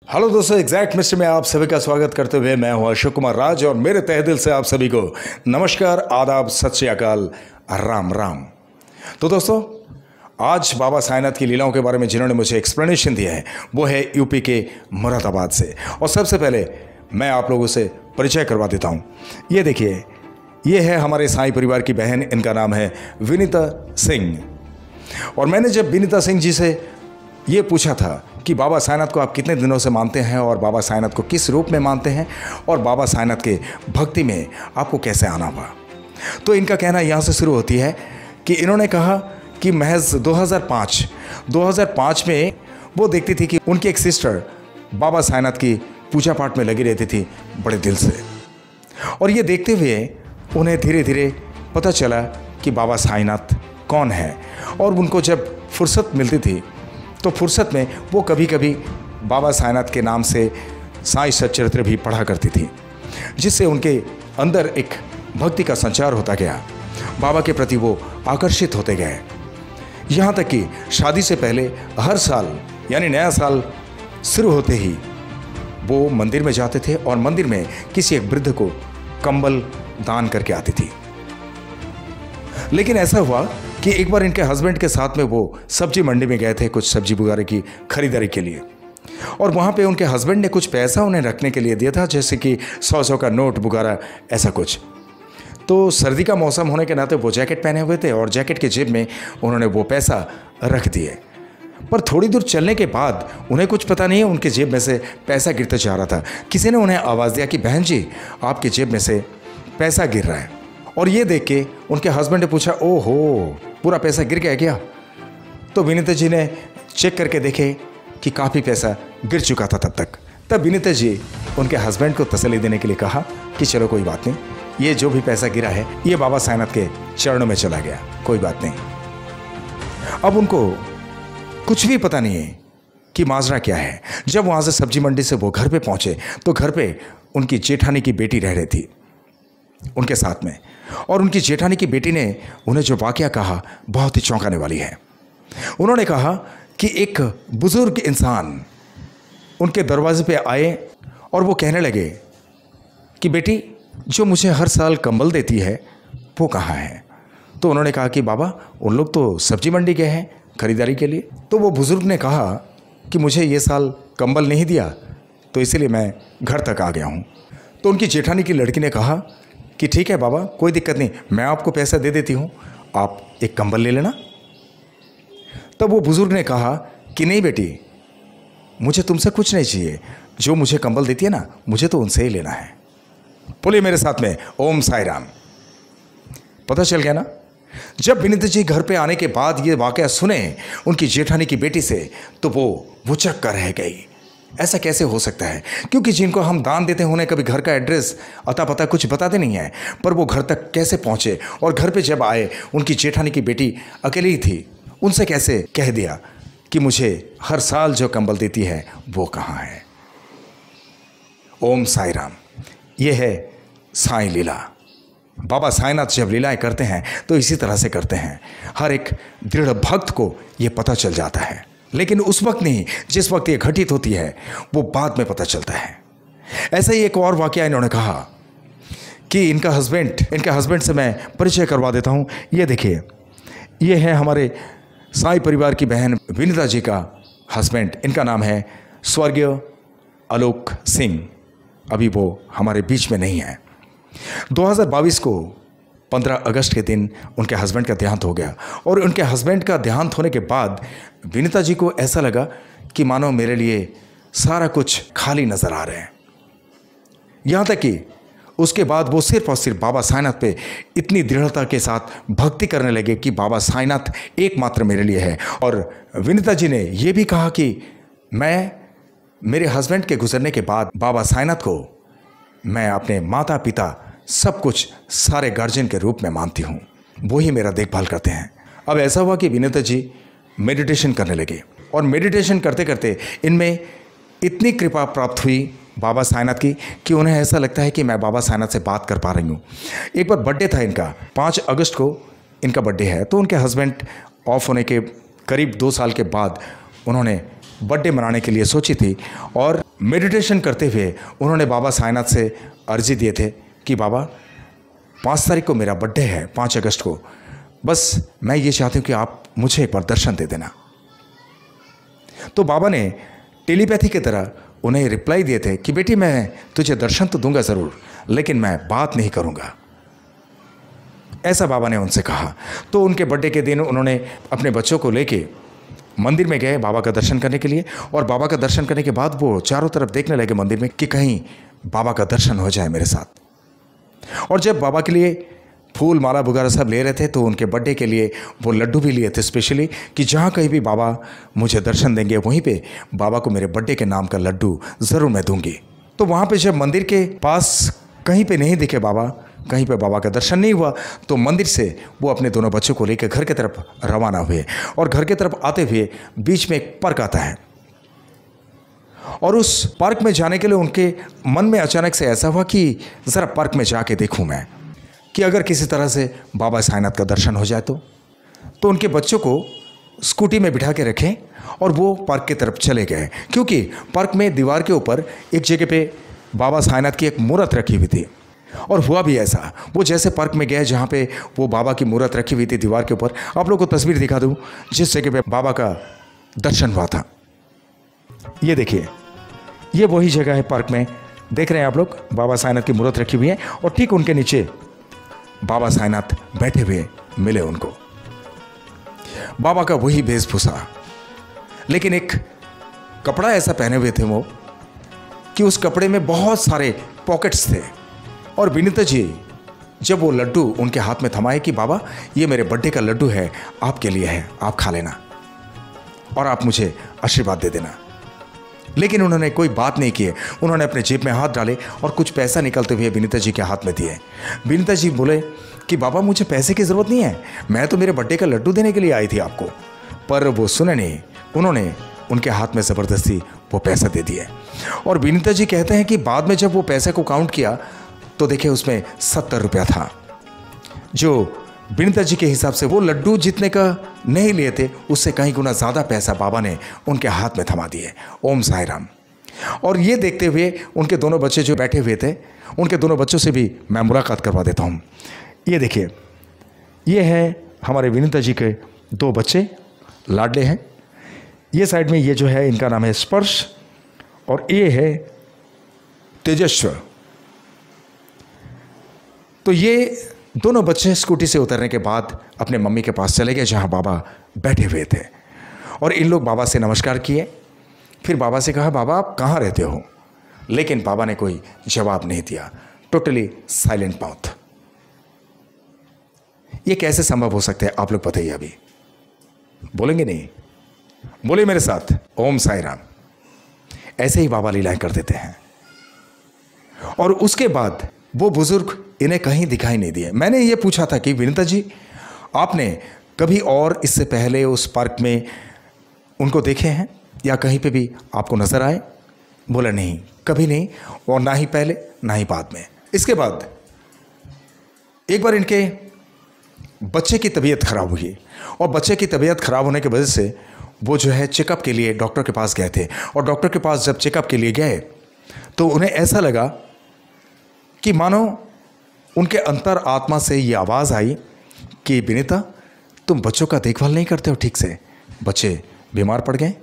Hello दोस्तों, exact mister में आप सभी का स्वागत करते हुए मैं हूं अशोक कुमार राज और मेरे तहे दिल से आप सभी को नमस्कार, आदाब, सत श्री अकाल, राम राम। तो दोस्तों, आज बाबा साईनाथ की लीलाओं के बारे में जिन्होंने मुझे एक्सप्लेनेशन दिया है वो है यूपी के मुरादाबाद से। और सबसे पहले मैं आप लोगों से परिचय करवा देता हूँ। ये देखिए, ये है हमारे साईं परिवार की बहन, इनका नाम है विनीता सिंह। और मैंने जब विनीता सिंह जी से ये पूछा था कि बाबा साईनाथ को आप कितने दिनों से मानते हैं और बाबा साईनाथ को किस रूप में मानते हैं और बाबा साईनाथ के भक्ति में आपको कैसे आना हुआ, तो इनका कहना यहाँ से शुरू होती है कि इन्होंने कहा कि महज 2005 में वो देखती थी कि उनकी एक सिस्टर बाबा साईनाथ की पूजा पाठ में लगी रहती थी बड़े दिल से। और ये देखते हुए उन्हें धीरे धीरे पता चला कि बाबा साईनाथ कौन है। और उनको जब फुर्सत मिलती थी तो फुर्सत में वो कभी कभी बाबा साईनाथ के नाम से साईं सच्चरित्र भी पढ़ा करती थी, जिससे उनके अंदर एक भक्ति का संचार होता गया। बाबा के प्रति वो आकर्षित होते गए। यहाँ तक कि शादी से पहले हर साल यानी नया साल शुरू होते ही वो मंदिर में जाते थे और मंदिर में किसी एक वृद्ध को कंबल दान करके आती थी। लेकिन ऐसा हुआ कि एक बार इनके हस्बैंड के साथ में वो सब्जी मंडी में गए थे कुछ सब्जी वगैरह की खरीदारी के लिए। और वहाँ पे उनके हस्बैंड ने कुछ पैसा उन्हें रखने के लिए दिया था, जैसे कि 100 का नोट वगैरह ऐसा कुछ। तो सर्दी का मौसम होने के नाते वो जैकेट पहने हुए थे और जैकेट के जेब में उन्होंने वो पैसा रख दिए। पर थोड़ी दूर चलने के बाद उन्हें कुछ पता नहीं है, उनके जेब में से पैसा गिरते जा रहा था। किसी ने उन्हें आवाज़ दिया कि बहन जी, आपके जेब में से पैसा गिर रहा है। और ये देख के उनके हस्बैंड ने पूछा, ओहो, पूरा पैसा गिर गया क्या? तो विनीता जी ने चेक करके देखे कि काफ़ी पैसा गिर चुका था तब विनीता जी उनके हस्बैंड को तसल्ली देने के लिए कहा कि चलो कोई बात नहीं, ये जो भी पैसा गिरा है ये बाबा साईनाथ के चरणों में चला गया, कोई बात नहीं। अब उनको कुछ भी पता नहीं है कि माजरा क्या है। जब वहाँ से सब्जी मंडी से वो घर पे पहुँचे तो घर पे उनकी जेठानी की बेटी रह रही थी उनके साथ में। और उनकी जेठानी की बेटी ने उन्हें जो वाकया कहा बहुत ही चौंकाने वाली है। उन्होंने कहा कि एक बुजुर्ग इंसान उनके दरवाजे पे आए और वो कहने लगे कि बेटी, जो मुझे हर साल कंबल देती है वो कहाँ है? तो उन्होंने कहा कि बाबा, उन लोग तो सब्जी मंडी गए हैं खरीदारी के लिए। तो वो बुजुर्ग ने कहा कि मुझे ये साल कंबल नहीं दिया तो इसलिए मैं घर तक आ गया हूँ। तो उनकी जेठानी की लड़की ने कहा कि ठीक है बाबा, कोई दिक्कत नहीं, मैं आपको पैसा दे देती हूँ, आप एक कंबल ले लेना। तब वो बुजुर्ग ने कहा कि नहीं बेटी, मुझे तुमसे कुछ नहीं चाहिए, जो मुझे कंबल देती है ना मुझे तो उनसे ही लेना है। बोलिए मेरे साथ में ओम साई राम। पता चल गया ना? जब विनीता जी घर पे आने के बाद ये वाकया सुने उनकी जेठानी की बेटी से तो वो भुचक कर रह गई। ऐसा कैसे हो सकता है? क्योंकि जिनको हम दान देते हैं उन्हें कभी घर का एड्रेस, अता पता कुछ बताते नहीं है, पर वो घर तक कैसे पहुंचे? और घर पे जब आए उनकी जेठानी की बेटी अकेली ही थी, उनसे कैसे कह दिया कि मुझे हर साल जो कंबल देती है वो कहाँ है? ओम साई राम। ये है साईं लीला। बाबा साईनाथ जब लीलाएं करते हैं तो इसी तरह से करते हैं। हर एक दृढ़ भक्त को ये पता चल जाता है, लेकिन उस वक्त नहीं जिस वक्त ये घटित होती है, वो बाद में पता चलता है। ऐसा ही एक और वाकया इन्होंने कहा कि इनके हस्बैंड से मैं परिचय करवा देता हूँ। ये देखिए, ये है हमारे साईं परिवार की बहन विनीता जी का हस्बैंड। इनका नाम है स्वर्गीय आलोक सिंह। अभी वो हमारे बीच में नहीं है। 2022 को 15 अगस्त के दिन उनके हस्बैंड का देहांत हो गया। और उनके हस्बैंड का देहांत होने के बाद विनीता जी को ऐसा लगा कि मानो मेरे लिए सारा कुछ खाली नजर आ रहे हैं। यहाँ तक कि उसके बाद वो सिर्फ और सिर्फ बाबा साईनाथ पे इतनी दृढ़ता के साथ भक्ति करने लगे कि बाबा साईनाथ एकमात्र मेरे लिए है। और विनीता जी ने यह भी कहा कि मैं मेरे हस्बैंड के गुजरने के बाद बाबा साईनाथ को मैं अपने माता पिता सब कुछ, सारे गार्जियन के रूप में मानती हूँ। वो ही मेरा देखभाल करते हैं। अब ऐसा हुआ कि विनीता जी मेडिटेशन करने लगे और मेडिटेशन करते करते इनमें इतनी कृपा प्राप्त हुई बाबा साईनाथ की कि उन्हें ऐसा लगता है कि मैं बाबा साईनाथ से बात कर पा रही हूँ। एक बार बर्थडे था इनका, 5 अगस्त को इनका बर्थडे है। तो उनके हस्बैंड ऑफ होने के करीब 2 साल के बाद उन्होंने बर्थडे मनाने के लिए सोची थी और मेडिटेशन करते हुए उन्होंने बाबा साईनाथ से अर्जी दिए थे कि बाबा 5 तारीख को मेरा बर्थडे है, 5 अगस्त को, बस मैं ये चाहती हूँ कि आप मुझे एक बार दर्शन दे देना। तो बाबा ने टेलीपैथी की तरह उन्हें रिप्लाई दिए थे कि बेटी मैं तुझे दर्शन तो दूंगा ज़रूर, लेकिन मैं बात नहीं करूंगा, ऐसा बाबा ने उनसे कहा। तो उनके बर्थडे के दिन उन्होंने अपने बच्चों को लेके मंदिर में गए बाबा का दर्शन करने के लिए, और बाबा का दर्शन करने के बाद वो चारों तरफ देखने लगे मंदिर में कि कहीं बाबा का दर्शन हो जाए मेरे साथ। और जब बाबा के लिए फूल माला वगैरह सब ले रहे थे तो उनके बर्थडे के लिए वो लड्डू भी लिए थे स्पेशली, कि जहाँ कहीं भी बाबा मुझे दर्शन देंगे वहीं पे बाबा को मेरे बर्थडे के नाम का लड्डू ज़रूर मैं दूंगी। तो वहाँ पे जब मंदिर के पास कहीं पे नहीं दिखे बाबा, कहीं पे बाबा का दर्शन नहीं हुआ, तो मंदिर से वो अपने दोनों बच्चों को लेकर घर की तरफ रवाना हुए। और घर की तरफ आते हुए बीच में एक पार्क आता है, और उस पार्क में जाने के लिए उनके मन में अचानक से ऐसा हुआ कि ज़रा पार्क में जाके देखूं मैं कि अगर किसी तरह से बाबा साईनाथ का दर्शन हो जाए तो उनके बच्चों को स्कूटी में बिठा के रखें और वो पार्क की तरफ चले गए, क्योंकि पार्क में दीवार के ऊपर एक जगह पे बाबा साईनाथ की एक मूर्त रखी हुई थी। और हुआ भी ऐसा, वो जैसे पार्क में गए जहाँ पे वो बाबा की मूर्त रखी हुई थी दीवार के ऊपर, आप लोग को तस्वीर दिखा दूँ जिस जगह पे बाबा का दर्शन हुआ था। ये देखिए, ये वही जगह है, पार्क में देख रहे हैं आप लोग, बाबा साईनाथ की मूर्त रखी हुई है और ठीक उनके नीचे बाबा साईनाथ बैठे हुए मिले उनको। बाबा का वही वेशभूषा, लेकिन एक कपड़ा ऐसा पहने हुए थे वो कि उस कपड़े में बहुत सारे पॉकेट्स थे। और विनीता जी जब वो लड्डू उनके हाथ में थमाए कि बाबा ये मेरे बर्थडे का लड्डू है, आपके लिए है, आप खा लेना और आप मुझे आशीर्वाद दे देना, लेकिन उन्होंने कोई बात नहीं की। उन्होंने अपने जेब में हाथ डाले और कुछ पैसा निकलते हुए विनीता जी के हाथ में दिए। विनीता जी बोले कि बाबा मुझे पैसे की ज़रूरत नहीं है, मैं तो मेरे बर्थडे का लड्डू देने के लिए आई थी आपको। पर वो सुने नहीं, उन्होंने उनके हाथ में ज़बरदस्ती वो पैसा दे दिए। और विनीता जी कहते हैं कि बाद में जब वो पैसे को काउंट किया तो देखिए उसमें 70 रुपया था, जो विनीता जी के हिसाब से वो लड्डू जितने का नहीं लिए थे उससे कहीं गुना ज़्यादा पैसा बाबा ने उनके हाथ में थमा दिए। ओम साई राम। और ये देखते हुए उनके दोनों बच्चे जो बैठे हुए थे, उनके दोनों बच्चों से भी मैं मुलाकात करवा देता हूँ। ये देखिए, ये है हमारे विनीता जी के 2 बच्चे, लाडले हैं। ये साइड में ये जो है इनका नाम है स्पर्श और ये है तेजस्व। तो ये दोनों बच्चे स्कूटी से उतरने के बाद अपने मम्मी के पास चले गए जहां बाबा बैठे हुए थे, और इन लोग बाबा से नमस्कार किए। फिर बाबा से कहा बाबा आप कहाँ रहते हो, लेकिन बाबा ने कोई जवाब नहीं दिया, टोटली साइलेंट माउथ। ये कैसे संभव हो सकता है आप लोग बताइए। अभी बोलेंगे नहीं? बोले मेरे साथ, ओम साई राम। ऐसे ही बाबा लीलाएं कर देते हैं। और उसके बाद वो बुजुर्ग इन्हें कहीं दिखाई नहीं दिए। मैंने ये पूछा था कि विनीता जी आपने कभी और इससे पहले उस पार्क में उनको देखे हैं या कहीं पे भी आपको नजर आए? बोला नहीं, कभी नहीं, और ना ही पहले ना ही बाद में। इसके बाद एक बार इनके बच्चे की तबीयत खराब हुई, और बच्चे की तबीयत खराब होने की वजह से वो जो है चेकअप के लिए डॉक्टर के पास गए थे। और डॉक्टर के पास जब चेकअप के लिए गए तो उन्हें ऐसा लगा कि मानो उनके अंतर आत्मा से ये आवाज़ आई कि विनीता तुम बच्चों का देखभाल नहीं करते हो ठीक से, बच्चे बीमार पड़ गए।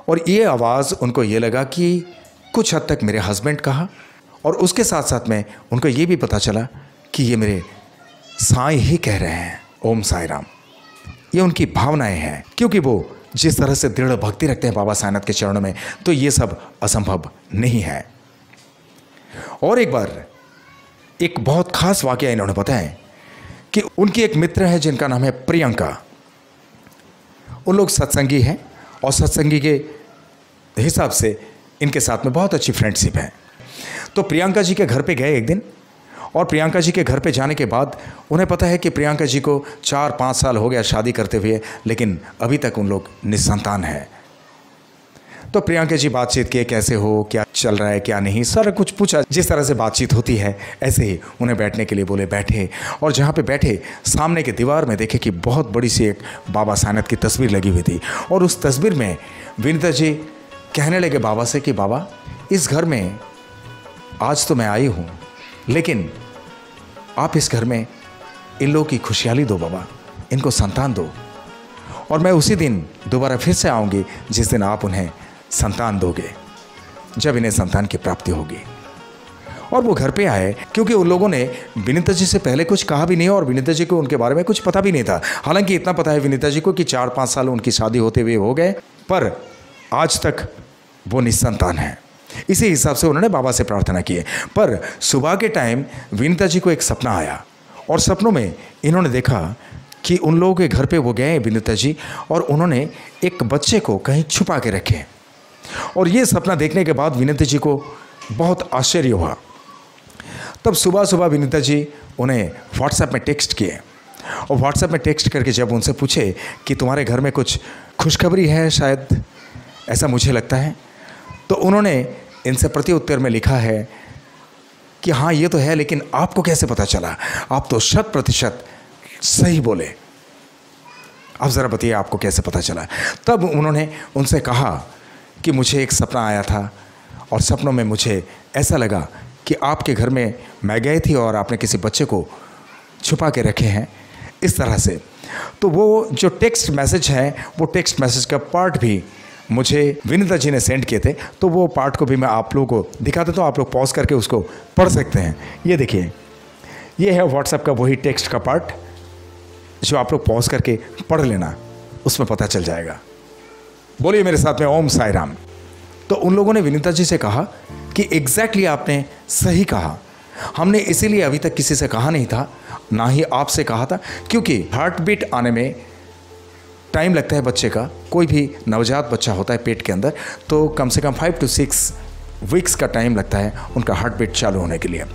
और ये आवाज़ उनको ये लगा कि कुछ हद तक मेरे हस्बैंड कहा, और उसके साथ साथ में उनको ये भी पता चला कि ये मेरे साईं ही कह रहे हैं ओम साई राम। ये उनकी भावनाएं हैं, क्योंकि वो जिस तरह से दृढ़ भक्ति रखते हैं बाबा साईनाथ के चरणों में, तो ये सब असंभव नहीं है। और एक बार एक बहुत खास वाकया इन्होंने बताया कि उनकी एक मित्र है जिनका नाम है प्रियंका। उन लोग सत्संगी हैं और सत्संगी के हिसाब से इनके साथ में बहुत अच्छी फ्रेंडशिप है। तो प्रियंका जी के घर पे गए एक दिन, और प्रियंका जी के घर पे जाने के बाद उन्हें पता है कि प्रियंका जी को 4-5 साल हो गया शादी करते हुए, लेकिन अभी तक उन लोग निसंतान है। तो प्रियंका जी बातचीत किए, कैसे हो, क्या चल रहा है, क्या नहीं, सारा कुछ पूछा। जिस तरह से बातचीत होती है ऐसे ही उन्हें बैठने के लिए बोले, बैठे। और जहाँ पे बैठे सामने की दीवार में देखे कि बहुत बड़ी सी एक बाबा साईनाथ की तस्वीर लगी हुई थी, और उस तस्वीर में विनीता जी कहने लगे बाबा से कि बाबा, इस घर में आज तो मैं आई हूँ, लेकिन आप इस घर में इन लोगों की खुशहाली दो बाबा, इनको संतान दो, और मैं उसी दिन दोबारा फिर से आऊँगी जिस दिन आप उन्हें संतान दोगे, जब इन्हें संतान की प्राप्ति होगी। और वो घर पे आए, क्योंकि उन लोगों ने विनीता जी से पहले कुछ कहा भी नहीं और विनीता जी को उनके बारे में कुछ पता भी नहीं था। हालांकि इतना पता है विनीता जी को कि 4-5 साल उनकी शादी होते हुए हो गए, पर आज तक वो निसंतान है। इसी हिसाब से उन्होंने बाबा से प्रार्थना की है। पर सुबह के टाइम विनीता जी को एक सपना आया, और सपनों में इन्होंने देखा कि उन लोगों के घर पे वो गए विनीता जी, और उन्होंने एक बच्चे को कहीं छुपा के रखे। और ये सपना देखने के बाद विनीता जी को बहुत आश्चर्य हुआ। तब सुबह सुबह विनीता जी उन्हें व्हाट्सएप में टेक्स्ट किए, और व्हाट्सएप में टेक्स्ट करके जब उनसे पूछे कि तुम्हारे घर में कुछ खुशखबरी है, शायद ऐसा मुझे लगता है, तो उन्होंने इनसे प्रति उत्तर में लिखा है कि हाँ ये तो है, लेकिन आपको कैसे पता चला? आप तो 100% सही बोले, आप ज़रा बताइए आपको कैसे पता चला? तब उन्होंने उनसे कहा कि मुझे एक सपना आया था, और सपनों में मुझे ऐसा लगा कि आपके घर में मैं गई थी और आपने किसी बच्चे को छुपा के रखे हैं, इस तरह से। तो वो जो टेक्स्ट मैसेज है, वो टेक्स्ट मैसेज का पार्ट भी मुझे विनीता जी ने सेंड किए थे, तो वो पार्ट को भी मैं आप लोगों को दिखा देता हूँ, आप लोग पॉज करके उसको पढ़ सकते हैं। ये देखिए, ये है व्हाट्सएप का वही टेक्स्ट का पार्ट जो आप लोग पॉज करके पढ़ लेना, उसमें पता चल जाएगा। बोलिए मेरे साथ में ओम साई राम। तो उन लोगों ने विनीता जी से कहा कि एग्जैक्टली आपने सही कहा, हमने इसीलिए अभी तक किसी से कहा नहीं था, ना ही आपसे कहा था, क्योंकि हार्ट बीट आने में टाइम लगता है बच्चे का। कोई भी नवजात बच्चा होता है पेट के अंदर, तो कम से कम 5 to 6 वीक्स का टाइम लगता है उनका हार्ट बीट चालू होने के लिए।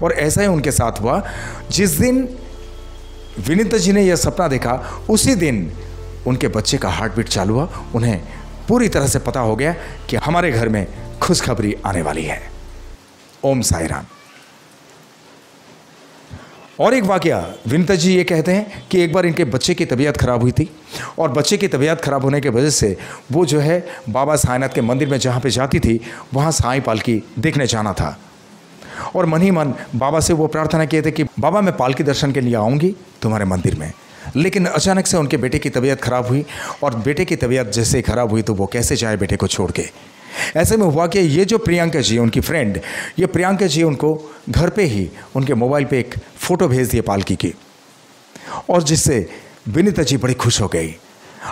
और ऐसा ही उनके साथ हुआ। जिस दिन विनीता जी ने यह सपना देखा, उसी दिन उनके बच्चे का हार्ट बीट चालू हुआ। उन्हें पूरी तरह से पता हो गया कि हमारे घर में खुशखबरी आने वाली है। ओम साई राम। और एक वाकया, विनीता जी ये कहते हैं कि एक बार इनके बच्चे की तबीयत खराब हुई थी, और बच्चे की तबीयत खराब होने की वजह से वो जो है बाबा साईनाथ के मंदिर में जहाँ पे जाती थी, वहाँ साईं पालकी देखने जाना था। और मन ही मन बाबा से वो प्रार्थना किए थे कि बाबा मैं पालकी दर्शन के लिए आऊँगी तुम्हारे मंदिर में। लेकिन अचानक से उनके बेटे की तबीयत खराब हुई, और बेटे की तबीयत जैसे खराब हुई तो वो कैसे जाए बेटे को छोड़ के। ऐसे में हुआ कि ये जो प्रियंका जी उनकी फ्रेंड, ये प्रियंका जी उनको घर पे ही उनके मोबाइल पे एक फ़ोटो भेज दिए पालकी की, और जिससे विनीता जी बड़ी खुश हो गई।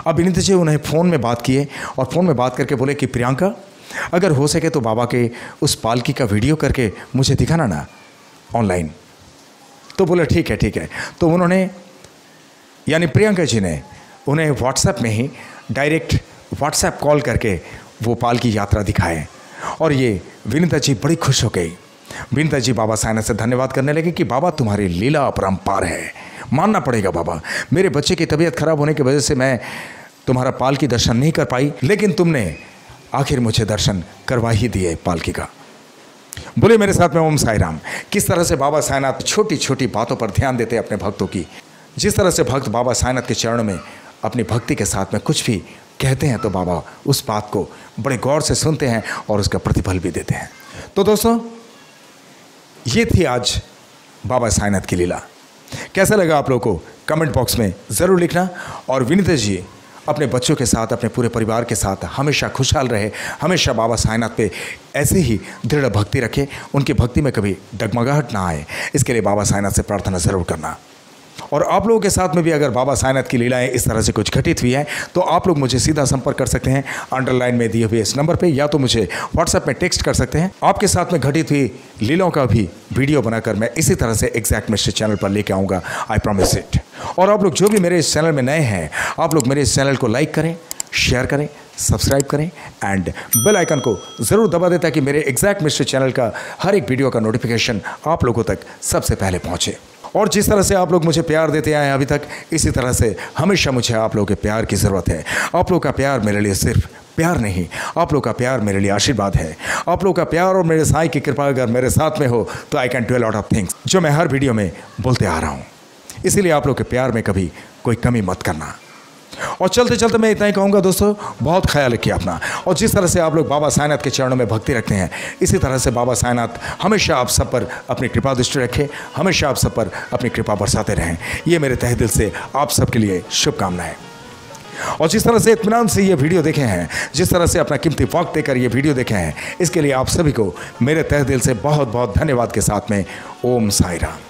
अब विनीता जी उन्हें फ़ोन में बात किए, और फ़ोन में बात करके बोले कि प्रियंका, अगर हो सके तो बाबा के उस पालकी का वीडियो करके मुझे दिखाना ना ऑनलाइन। तो बोले ठीक है ठीक है। तो उन्होंने, यानी प्रियंका जी ने उन्हें व्हाट्सएप में ही डायरेक्ट व्हाट्सएप कॉल करके वो पालकी यात्रा दिखाए, और ये विनीता जी बड़ी खुश हो गई। विनीता जी बाबा साईनाथ से धन्यवाद करने लगे कि बाबा तुम्हारी लीला अपरंपार है, मानना पड़ेगा बाबा, मेरे बच्चे की तबीयत खराब होने की वजह से मैं तुम्हारा पालकी दर्शन नहीं कर पाई, लेकिन तुमने आखिर मुझे दर्शन करवा ही दिए पालकी का। बोले मेरे साथ में ओम साई राम। किस तरह से बाबा साईनाथ छोटी छोटी बातों पर ध्यान देते हैं अपने भक्तों की। जिस तरह से भक्त बाबा साईनाथ के चरणों में अपनी भक्ति के साथ में कुछ भी कहते हैं, तो बाबा उस बात को बड़े गौर से सुनते हैं और उसका प्रतिफल भी देते हैं। तो दोस्तों, ये थी आज बाबा साईनाथ की लीला। कैसा लगा आप लोगों को कमेंट बॉक्स में ज़रूर लिखना। और विनीता जी अपने बच्चों के साथ, अपने पूरे परिवार के साथ हमेशा खुशहाल रहे, हमेशा बाबा साईनाथ पे ऐसे ही दृढ़ भक्ति रखे, उनकी भक्ति में कभी डगमगाहट ना आए, इसके लिए बाबा साईनाथ से प्रार्थना ज़रूर करना। और आप लोगों के साथ में भी अगर बाबा साईनाथ की लीलाएं इस तरह से कुछ घटित हुई हैं, तो आप लोग मुझे सीधा संपर्क कर सकते हैं अंडरलाइन में दिए हुए इस नंबर पे, या तो मुझे व्हाट्सएप में टेक्स्ट कर सकते हैं। आपके साथ में घटित हुई लीलाओं का भी वीडियो बनाकर मैं इसी तरह से एग्जैक्ट मिस्ट्री चैनल पर लेके आऊँगा, आई प्रॉमिस इट। और आप लोग जो भी मेरे इस चैनल में नए हैं, आप लोग मेरे इस चैनल को लाइक करें, शेयर करें, सब्सक्राइब करें, एंड बेल आइकन को ज़रूर दबा दें ताकि मेरे एग्जैक्ट मिस्ट्री चैनल का हर एक वीडियो का नोटिफिकेशन आप लोगों तक सबसे पहले पहुँचे। और जिस तरह से आप लोग मुझे प्यार देते आए हैं अभी तक, इसी तरह से हमेशा मुझे आप लोगों के प्यार की ज़रूरत है। आप लोग का प्यार मेरे लिए सिर्फ प्यार नहीं, आप लोग का प्यार मेरे लिए आशीर्वाद है। आप लोग का प्यार और मेरे साईं की कृपा अगर मेरे साथ में हो तो I can do a lot of things, जो मैं हर वीडियो में बोलते आ रहा हूँ। इसीलिए आप लोग के प्यार में कभी कोई कमी मत करना। और चलते चलते मैं इतना ही कहूँगा दोस्तों, बहुत ख्याल रखिए अपना। और जिस तरह से आप लोग बाबा साईंनाथ के चरणों में भक्ति रखते हैं, इसी तरह से बाबा साईंनाथ हमेशा आप सब पर अपनी कृपा दृष्टि रखें, हमेशा आप सब पर अपनी कृपा बरसाते रहें। ये मेरे तहे दिल से आप सबके लिए शुभकामनाएं। और जिस तरह से इत्मीनान से ये वीडियो देखे हैं, जिस तरह से अपना कीमती वक्त देकर ये वीडियो देखे हैं, इसके लिए आप सभी को मेरे तहे दिल से बहुत बहुत धन्यवाद के साथ में ओम साई राम।